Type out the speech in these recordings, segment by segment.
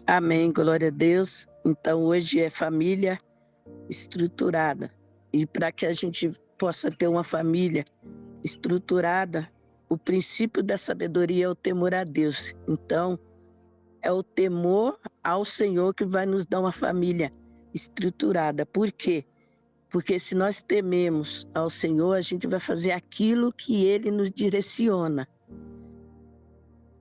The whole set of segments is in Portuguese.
Amém, glória a Deus. Então, hoje é família estruturada. E para que a gente possa ter uma família estruturada, o princípio da sabedoria é o temor a Deus. Então, é o temor ao Senhor que vai nos dar uma família estruturada. Por quê? Porque se nós tememos ao Senhor, a gente vai fazer aquilo que Ele nos direciona.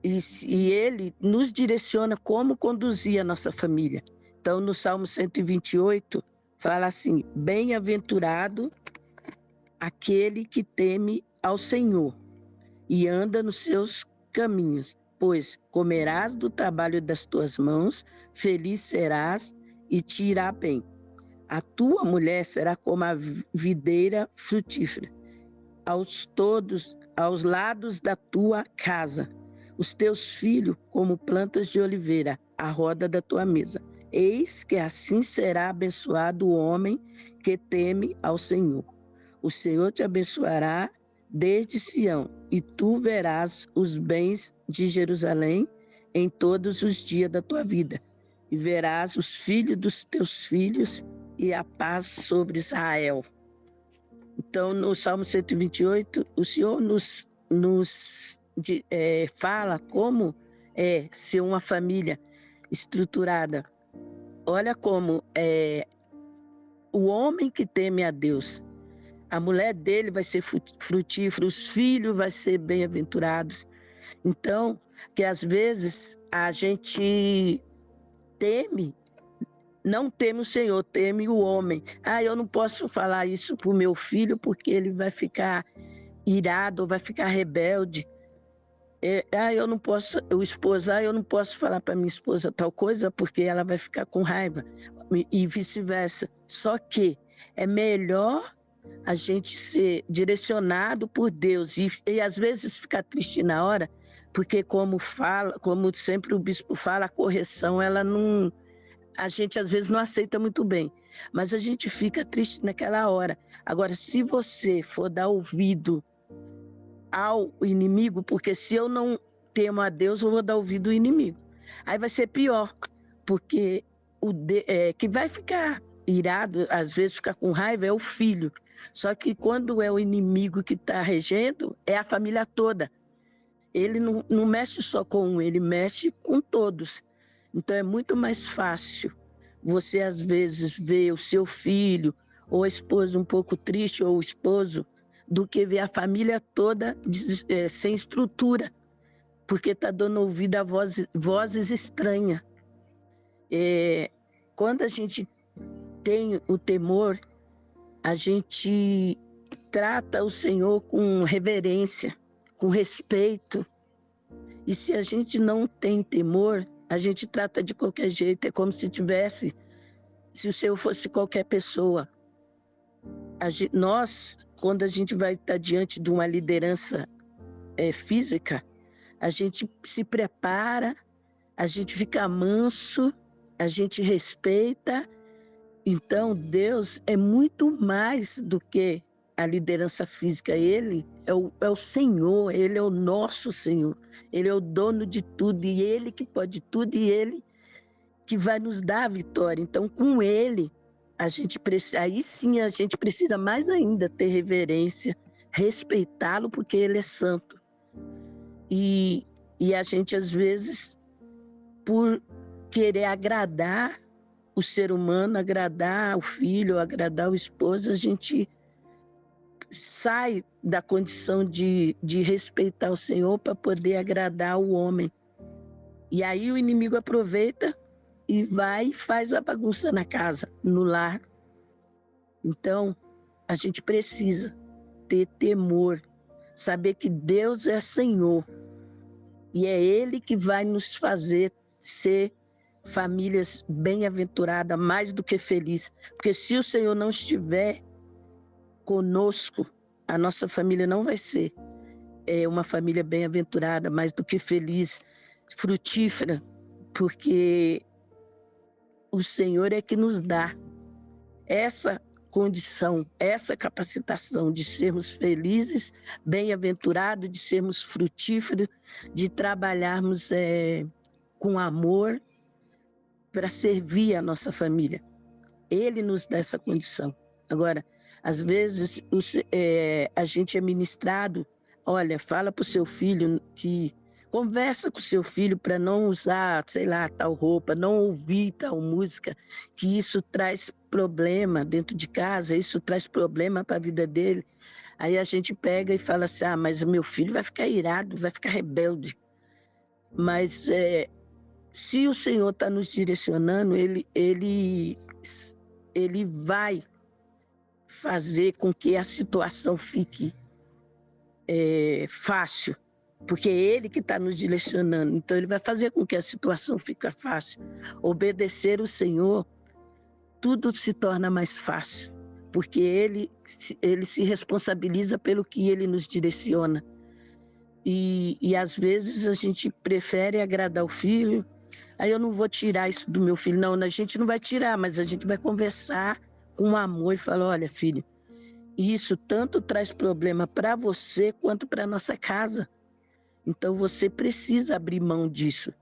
E Ele nos direciona como conduzir a nossa família. Então, no Salmo 128, fala assim: bem-aventurado aquele que teme ao Senhor e anda nos seus caminhos, pois comerás do trabalho das tuas mãos, feliz serás e te irá bem. A tua mulher será como a videira frutífera, aos lados da tua casa, os teus filhos como plantas de oliveira, à roda da tua mesa. Eis que assim será abençoado o homem que teme ao Senhor. O Senhor te abençoará desde Sião, e tu verás os bens de Jerusalém em todos os dias da tua vida, e verás os filhos dos teus filhos e a paz sobre Israel. Então, no Salmo 128, o Senhor nos fala como é ser uma família estruturada. Olha como o homem que teme a Deus, a mulher dele vai ser frutífera, os filhos vão ser bem-aventurados. Então, que às vezes a gente não teme o Senhor, teme o homem. Eu não posso falar isso para o meu filho porque ele vai ficar irado ou vai ficar rebelde. Eu não posso, eu não posso falar para minha esposa tal coisa porque ela vai ficar com raiva e vice-versa. Só que é melhor a gente ser direcionado por Deus e às vezes ficar triste na hora, porque como sempre o bispo fala, a correção a gente às vezes não aceita muito bem, mas a gente fica triste naquela hora. Agora, se você for dar ouvido ao inimigo, porque se eu não temo a Deus, eu vou dar ouvido ao inimigo. Aí vai ser pior, porque que vai ficar irado, às vezes ficar com raiva, é o filho. Só que quando é o inimigo que está regendo, é a família toda. Ele não mexe só com um, ele mexe com todos. Então é muito mais fácil você, às vezes, ver o seu filho ou a esposa um pouco triste, ou o esposo, do que ver a família toda sem estrutura, porque está dando ouvido a vozes estranhas. Quando a gente tem o temor, a gente trata o Senhor com reverência, com respeito. E se a gente não tem temor, a gente trata de qualquer jeito. É como se o Senhor fosse qualquer pessoa. Nós, quando a gente vai estar diante de uma liderança física, a gente se prepara, a gente fica manso, a gente respeita. Então, Deus é muito mais do que a liderança física. Ele é o Senhor, Ele é o nosso Senhor. Ele é o dono de tudo, e Ele que pode tudo, e Ele que vai nos dar a vitória. Então, com Ele, aí sim a gente precisa mais ainda ter reverência, respeitá-lo, porque Ele é santo. E a gente, às vezes, por querer agradar o ser humano, agradar o filho, agradar o esposo, a gente sai da condição de respeitar o Senhor para poder agradar o homem. E aí o inimigo aproveita e vai e faz a bagunça na casa, no lar. Então, a gente precisa ter temor, saber que Deus é Senhor e é Ele que vai nos fazer ser famílias bem-aventuradas, mais do que felizes. Porque se o Senhor não estiver conosco, a nossa família não vai ser uma família bem-aventurada, mais do que feliz, frutífera, porque o Senhor é que nos dá essa condição, essa capacitação de sermos felizes, bem-aventurados, de sermos frutíferos, de trabalharmos com amor, para servir a nossa família. Ele nos dá essa condição. Agora, às vezes, a gente é ministrado, olha, fala para o seu filho que... Conversa com o seu filho para não usar, sei lá, tal roupa, não ouvir tal música, que isso traz problema dentro de casa, isso traz problema para a vida dele. Aí a gente pega e fala assim, mas meu filho vai ficar irado, vai ficar rebelde. Mas se o Senhor está nos direcionando, ele vai fazer com que a situação fique fácil, porque é Ele que está nos direcionando. Então, Ele vai fazer com que a situação fique fácil. Obedecer o Senhor, tudo se torna mais fácil, porque Ele se responsabiliza pelo que Ele nos direciona. E às vezes a gente prefere agradar o filho. Aí eu não vou tirar isso do meu filho. Não, a gente não vai tirar, mas a gente vai conversar com amor e falar, olha, filho, isso tanto traz problema para você quanto para a nossa casa. Então você precisa abrir mão disso,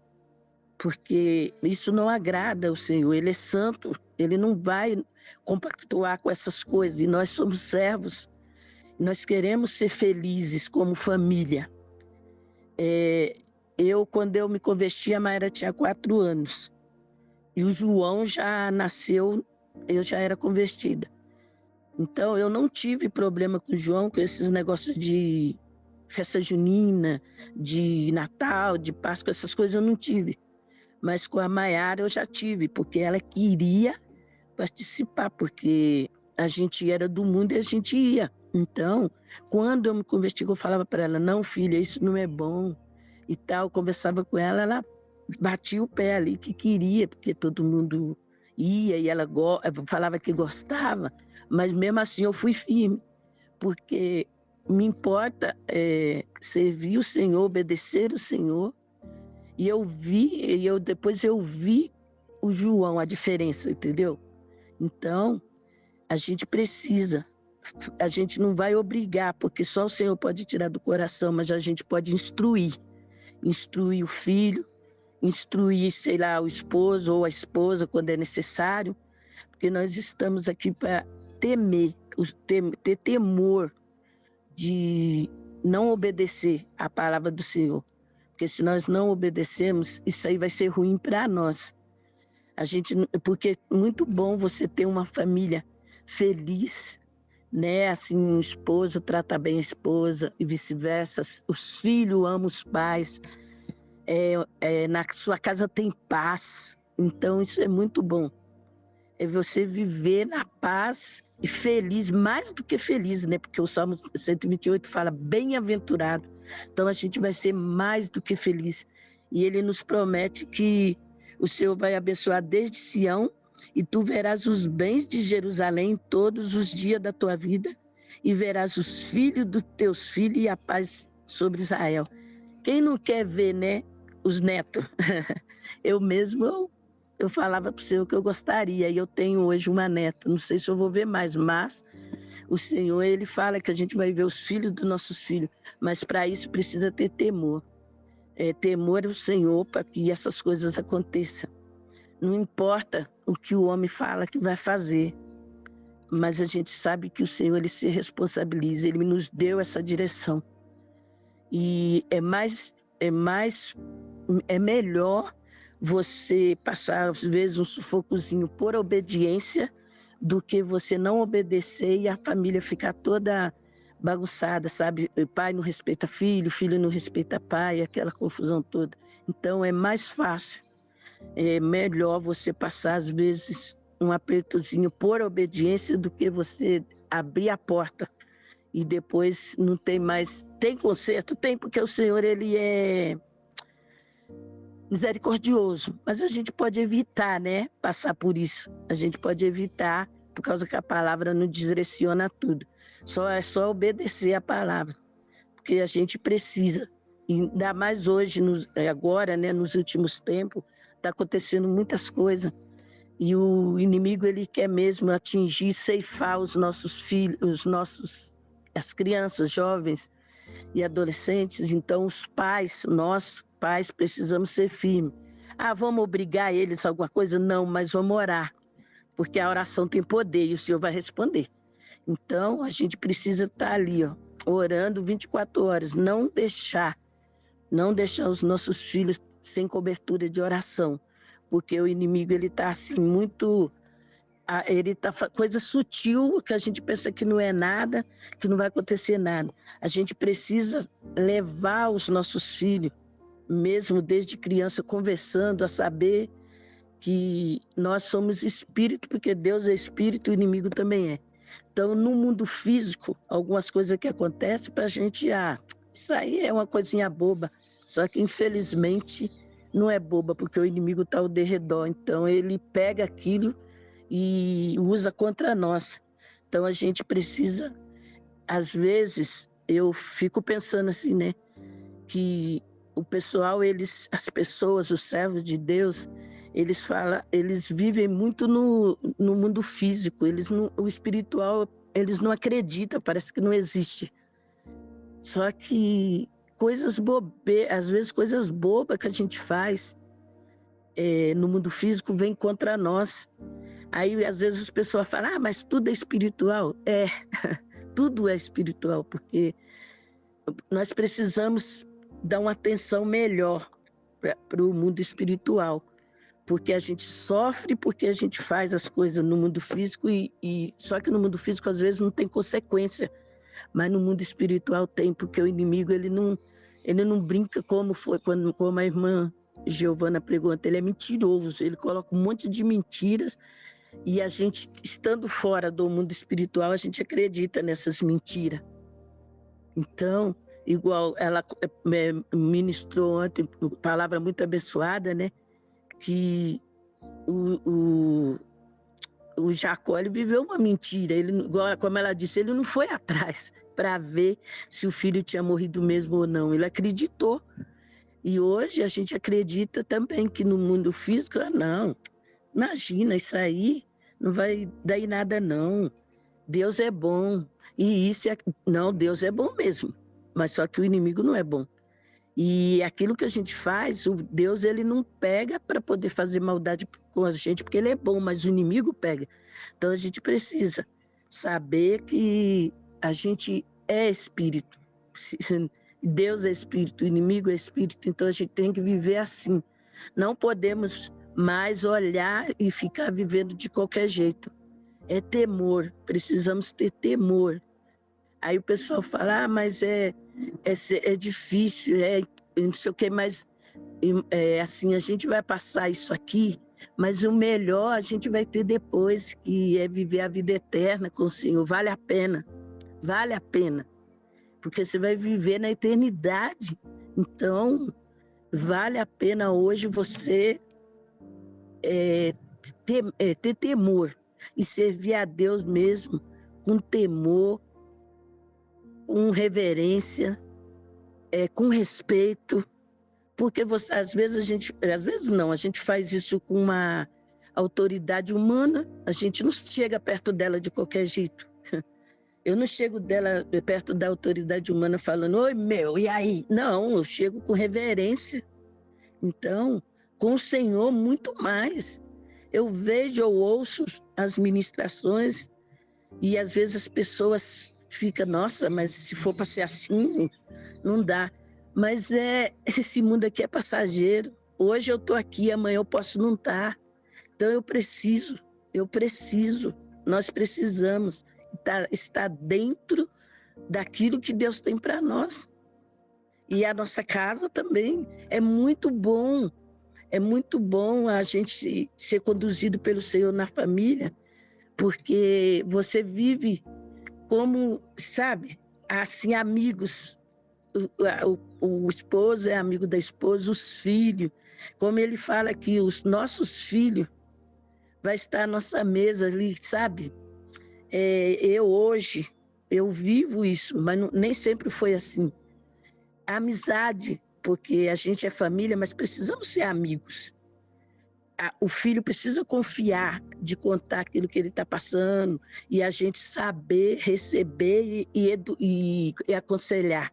porque isso não agrada ao Senhor. Ele é santo, Ele não vai compactuar com essas coisas. E nós somos servos, nós queremos ser felizes como família. Quando eu me converti, a Mayra tinha 4 anos. E o João já nasceu, eu já era convertida. Então eu não tive problema com o João, com esses negócios de festa junina, de Natal, de Páscoa, essas coisas eu não tive. Mas com a Mayara eu já tive, porque ela queria participar, porque a gente era do mundo e a gente ia. Então, quando eu me converti, eu falava para ela, não, filha, isso não é bom e tal. Eu conversava com ela, ela batia o pé ali que queria, porque todo mundo ia e ela falava que gostava, mas mesmo assim eu fui firme, porque me importa servir o Senhor, obedecer o Senhor. E depois eu vi o João, a diferença, entendeu? Então, a gente precisa, a gente não vai obrigar, porque só o Senhor pode tirar do coração, mas a gente pode instruir o filho, instruir, sei lá, o esposo ou a esposa quando é necessário, porque nós estamos aqui para ter temor de não obedecer a palavra do Senhor. Porque se nós não obedecemos, isso aí vai ser ruim para nós. Porque é muito bom você ter uma família feliz, né? Assim, um esposo trata bem a esposa e vice-versa. Os filhos amam os pais. Na sua casa tem paz. Então, isso é muito bom. É você viver na paz e feliz, mais do que feliz, né? Porque o Salmo 128 fala bem-aventurado. Então a gente vai ser mais do que feliz. E ele nos promete que o Senhor vai abençoar desde Sião e tu verás os bens de Jerusalém todos os dias da tua vida e verás os filhos dos teus filhos e a paz sobre Israel. Quem não quer ver, né? Os netos. Eu mesmo... Eu falava para o Senhor que eu gostaria, e eu tenho hoje uma neta, não sei se eu vou ver mais, mas o Senhor, Ele fala que a gente vai ver os filhos dos nossos filhos, mas para isso precisa ter temor. Temor ao Senhor para que essas coisas aconteçam. Não importa o que o homem fala que vai fazer, mas a gente sabe que o Senhor, Ele se responsabiliza, Ele nos deu essa direção. E é melhor você passar, às vezes, um sufocozinho por obediência do que você não obedecer e a família ficar toda bagunçada, sabe? O pai não respeita filho, filho não respeita pai, aquela confusão toda. Então, é mais fácil, é melhor você passar, às vezes, um apertozinho por obediência do que você abrir a porta e depois não tem mais... Tem conserto? Tem, porque o Senhor, Ele é misericordioso, mas a gente pode evitar, né, passar por isso. A gente pode evitar, por causa que a palavra não direciona tudo. É só obedecer a palavra, porque a gente precisa. E ainda mais hoje, agora, né, nos últimos tempos, está acontecendo muitas coisas. E o inimigo, ele quer mesmo atingir, ceifar os nossos filhos, as crianças, jovens e adolescentes. Então, os pais, nós pais, precisamos ser firmes. vamos obrigar eles a alguma coisa? Não, mas vamos orar, porque a oração tem poder e o Senhor vai responder. Então, a gente precisa estar ali, ó, orando 24 horas, não deixar os nossos filhos sem cobertura de oração, porque o inimigo, ele está assim, muito... Ele está coisa sutil, que a gente pensa que não é nada, que não vai acontecer nada. A gente precisa levar os nossos filhos, mesmo desde criança, conversando, a saber que nós somos espírito, porque Deus é espírito, o inimigo também é. Então, no mundo físico, algumas coisas que acontecem para a gente, isso aí é uma coisinha boba, só que infelizmente não é boba, porque o inimigo está ao derredor, então ele pega aquilo e usa contra nós. Então a gente precisa, às vezes, eu fico pensando assim, né, que o pessoal, as pessoas, os servos de Deus, eles vivem muito no mundo físico, o espiritual, eles não acreditam, parece que não existe. Só que às vezes coisas bobas que a gente faz no mundo físico vem contra nós. Aí, às vezes, as pessoas falam, mas tudo é espiritual. Tudo é espiritual, porque nós precisamos dar uma atenção melhor para o mundo espiritual, porque a gente sofre, porque a gente faz as coisas no mundo físico, só que no mundo físico, às vezes, não tem consequência, mas no mundo espiritual tem, porque o inimigo, ele não brinca como a irmã Giovana pregou ontem, ele é mentiroso, ele coloca um monte de mentiras. E a gente, estando fora do mundo espiritual, a gente acredita nessas mentiras. Então, igual ela ministrou ontem, palavra muito abençoada, né? Que o Jacó, ele viveu uma mentira. Como ela disse, ele não foi atrás para ver se o filho tinha morrido mesmo ou não. Ele acreditou. E hoje a gente acredita também que no mundo físico, não. Imagina, isso aí não vai dar em nada, não. Deus é bom. E isso é... Não, Deus é bom mesmo. Mas só que o inimigo não é bom. E aquilo que a gente faz, o Deus, ele não pega para poder fazer maldade com a gente, porque ele é bom, mas o inimigo pega. Então a gente precisa saber que a gente é espírito. Deus é espírito, o inimigo é espírito. Então a gente tem que viver assim. Não podemos mais olhar e ficar vivendo de qualquer jeito. É temor, precisamos ter temor. Aí o pessoal fala, mas é difícil, não sei o que, mas assim, a gente vai passar isso aqui, mas o melhor a gente vai ter depois, que é viver a vida eterna com o Senhor. Vale a pena, porque você vai viver na eternidade. Então, vale a pena hoje você ter temor e servir a Deus mesmo com temor, com reverência, com respeito, porque às vezes a gente faz isso com uma autoridade humana, a gente não chega perto dela de qualquer jeito. Eu não chego perto da autoridade humana falando, oi meu, e aí? Não, eu chego com reverência. Então, com o Senhor, muito mais. Eu vejo, eu ouço as ministrações e às vezes as pessoas ficam, nossa, mas se for para ser assim, não dá. Mas esse mundo aqui é passageiro. Hoje eu estou aqui, amanhã eu posso não estar. Então nós precisamos estar dentro daquilo que Deus tem para nós. E a nossa casa também é muito bom. É muito bom a gente ser conduzido pelo Senhor na família, porque você vive como, sabe, assim, amigos. O esposo é amigo da esposa, os filhos. Como ele fala aqui, os nossos filhos vai estar à nossa mesa ali, sabe? Eu vivo isso, mas nem sempre foi assim. A amizade, porque a gente é família, mas precisamos ser amigos. O filho precisa confiar, de contar aquilo que ele está passando, e a gente saber receber e aconselhar.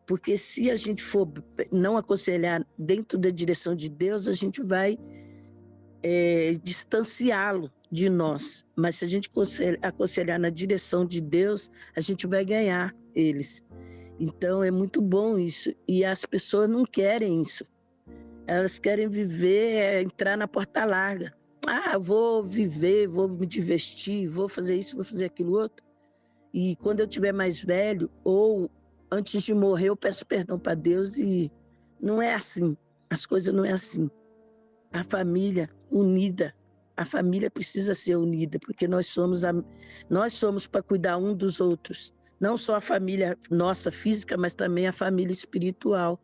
Porque se a gente for não aconselhar dentro da direção de Deus, a gente vai distanciá-lo de nós. Mas se a gente aconselhar na direção de Deus, a gente vai ganhar eles. Então é muito bom isso. E as pessoas não querem isso. Elas querem viver, entrar na porta larga. Vou viver, vou me divertir, vou fazer isso, vou fazer aquilo outro. E quando eu tiver mais velho, ou antes de morrer, eu peço perdão para Deus, e não é assim. As coisas não é assim. A família unida, a família precisa ser unida, porque nós somos para cuidar um dos outros. Não só a família nossa física, mas também a família espiritual.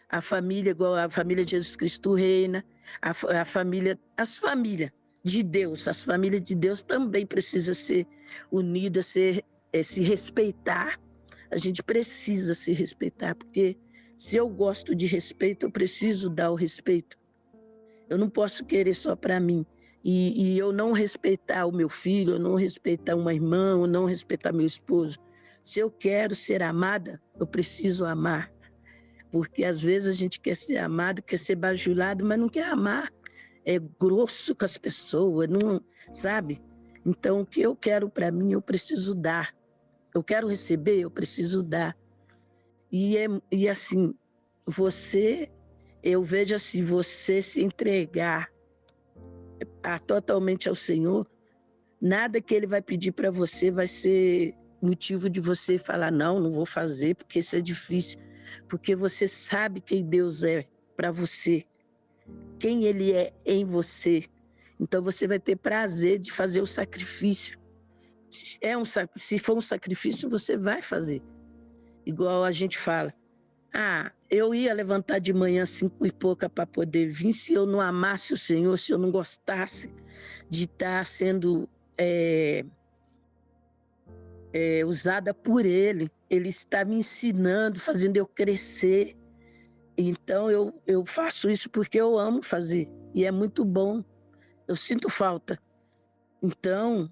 A família, igual a família de Jesus Cristo reina, as famílias de Deus, as famílias de Deus também precisam ser unidas, se respeitar. A gente precisa se respeitar, porque se eu gosto de respeito, eu preciso dar o respeito. Eu não posso querer só para mim. E eu não respeitar o meu filho, eu não respeitar uma irmã, eu não respeitar meu esposo. Se eu quero ser amada, eu preciso amar. Porque às vezes a gente quer ser amado, quer ser bajulado, mas não quer amar. É grosso com as pessoas, não, sabe? Então, o que eu quero para mim, eu preciso dar. Eu quero receber, eu preciso dar. E assim, eu vejo assim, você se entregar totalmente ao Senhor, nada que Ele vai pedir para você vai ser motivo de você falar, não vou fazer, porque isso é difícil. Porque você sabe quem Deus é para você, quem Ele é em você. Então você vai ter prazer de fazer o sacrifício. Se for um sacrifício, você vai fazer. Igual a gente fala, eu ia levantar de manhã 5 e pouca para poder vir, se eu não amasse o Senhor, se eu não gostasse de estar sendo usada por Ele. Ele está me ensinando, fazendo eu crescer. Então eu faço isso porque eu amo fazer, e é muito bom. Eu sinto falta. Então,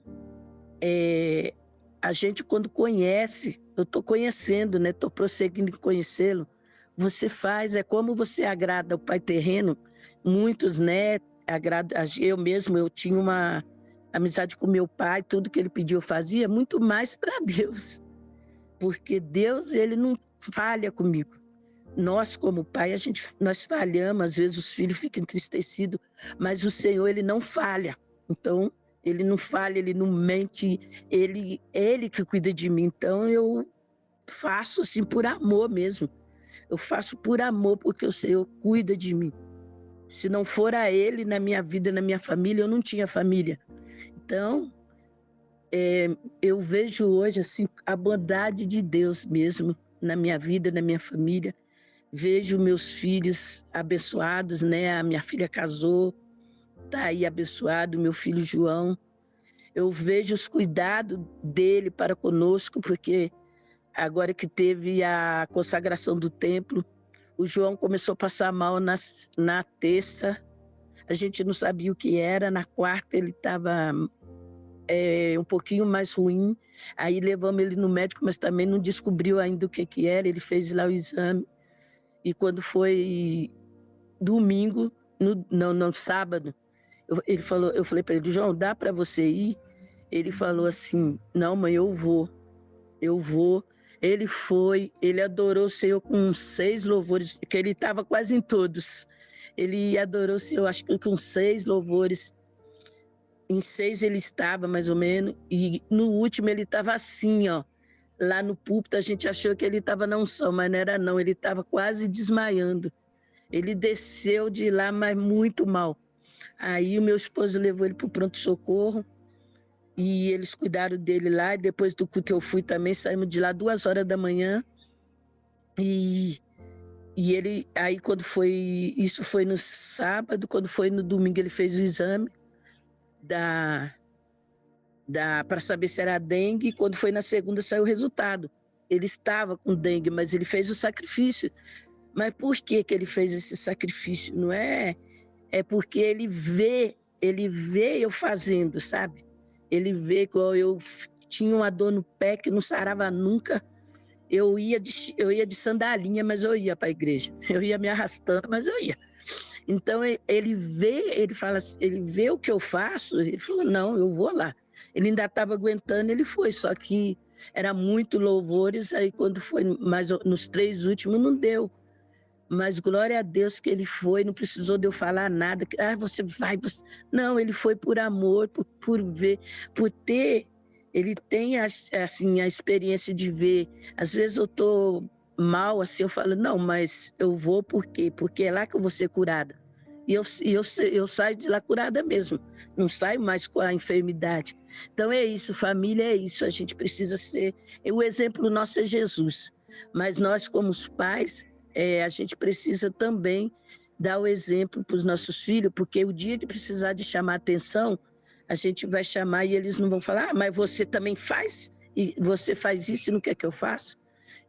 a gente quando conhece, eu estou conhecendo, né? Estou prosseguindo em conhecê-lo. Você faz, é como você agrada o Pai terreno. Muitos, né? Eu mesmo, eu tinha uma amizade com meu pai, tudo que ele pediu eu fazia, muito mais para Deus. Porque Deus, Ele não falha comigo. Nós, como pai, nós falhamos, às vezes os filhos ficam entristecidos, mas o Senhor, Ele não falha. Então, Ele não falha, Ele não mente, Ele que cuida de mim. Então, eu faço assim por amor mesmo. Eu faço por amor, porque o Senhor cuida de mim. Se não for a Ele na minha vida, na minha família, eu não tinha família. Então, eu vejo hoje assim, a bondade de Deus mesmo na minha vida, na minha família. Vejo meus filhos abençoados, né? A minha filha casou, está aí abençoado, meu filho João. Eu vejo os cuidados dele para conosco, porque agora que teve a consagração do templo, o João começou a passar mal na terça. A gente não sabia o que era. Na quarta ele estava um pouquinho mais ruim. Aí levamos ele no médico, mas também não descobriu ainda o que era. Ele fez lá o exame. E quando foi domingo, no sábado, eu falei para ele, João, dá para você ir? Ele falou assim, não, mãe, eu vou. Ele foi, ele adorou o Senhor com 6 louvores, que ele estava quase em todos. Ele adorou o Senhor, acho que com 6 louvores. Em 6 ele estava, mais ou menos, e no último ele estava assim, ó. Lá no púlpito a gente achou que ele estava na unção, mas não era não, ele estava quase desmaiando. Ele desceu de lá, mas muito mal. Aí o meu esposo levou ele para o pronto-socorro e eles cuidaram dele lá. E depois do culto eu fui também, saímos de lá 2 horas da manhã. E ele, aí quando foi, isso foi no sábado, quando foi no domingo ele fez o exame para saber se era dengue, e quando foi na segunda saiu o resultado. Ele estava com dengue, mas ele fez o sacrifício. Mas por que ele fez esse sacrifício? Não é? É porque ele vê eu fazendo, sabe? Ele vê igual eu tinha uma dor no pé que não sarava nunca. eu ia de sandalinha, mas eu ia para a igreja. Eu ia me arrastando, mas eu ia. Então ele fala assim, ele vê o que eu faço, ele falou, não, eu vou lá. Ele ainda estava aguentando, ele foi, só que era muito louvores, aí quando foi mais nos 3 últimos não deu. Mas glória a Deus que ele foi, não precisou de eu falar nada. Você vai. Não, ele foi por amor, por ver, por ter. Ele tem assim, a experiência de ver. Às vezes eu estou mal, assim, eu falo, não, mas eu vou por quê? Porque é lá que eu vou ser curada. E eu saio de lá curada mesmo, não saio mais com a enfermidade. Então é isso, família é isso, a gente precisa ser. O exemplo nosso é Jesus, mas nós, como os pais, a gente precisa também dar o exemplo para os nossos filhos, porque o dia que precisar de chamar atenção, a gente vai chamar e eles não vão falar, mas você também faz? E você faz isso e não quer que eu faça?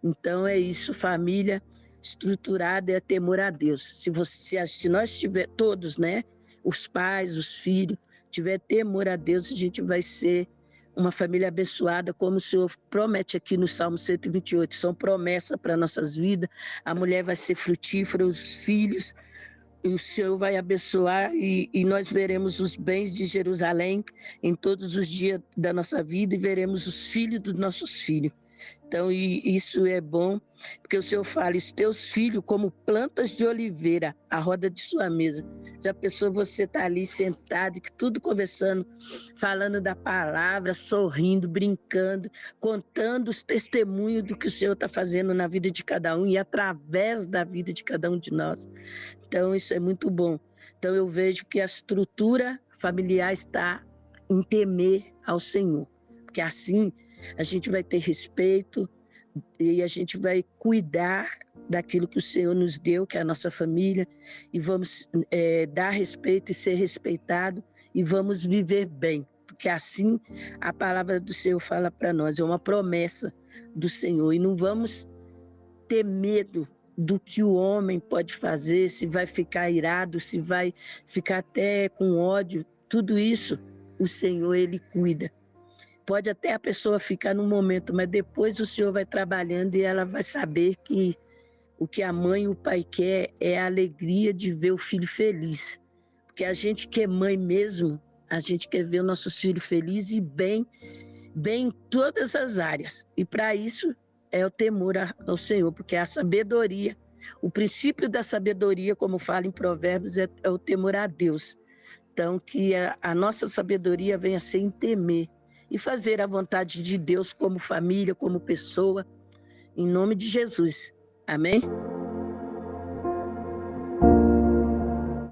Então é isso, família estruturada é temor a Deus. Se nós tiver todos, né, os pais, os filhos, tiver temor a Deus, a gente vai ser uma família abençoada, como o Senhor promete aqui no Salmo 128, são promessas para nossas vidas. A mulher vai ser frutífera, os filhos, e o Senhor vai abençoar e nós veremos os bens de Jerusalém em todos os dias da nossa vida e veremos os filhos dos nossos filhos. Então, isso é bom, porque o Senhor fala, teus filhos como plantas de oliveira, à roda de sua mesa. Já pensou você estar ali sentado, tudo conversando, falando da palavra, sorrindo, brincando, contando os testemunhos do que o Senhor está fazendo na vida de cada um e através da vida de cada um de nós. Então, isso é muito bom. Então, eu vejo que a estrutura familiar está em temer ao Senhor, porque assim a gente vai ter respeito e a gente vai cuidar daquilo que o Senhor nos deu, que é a nossa família, e vamos dar respeito e ser respeitado e vamos viver bem, porque assim a palavra do Senhor fala para nós, é uma promessa do Senhor, e não vamos ter medo do que o homem pode fazer, se vai ficar irado, se vai ficar até com ódio, tudo isso o Senhor, Ele cuida. Pode até a pessoa ficar no momento, mas depois o Senhor vai trabalhando e ela vai saber que o que a mãe e o pai quer é a alegria de ver o filho feliz. Porque a gente que é mãe mesmo, a gente quer ver os nossos filhos felizes e bem em todas as áreas. E para isso é o temor ao Senhor, porque a sabedoria, o princípio da sabedoria, como fala em Provérbios, é o temor a Deus. Então, que a nossa sabedoria venha ser em temer e fazer a vontade de Deus como família, como pessoa, em nome de Jesus. Amém?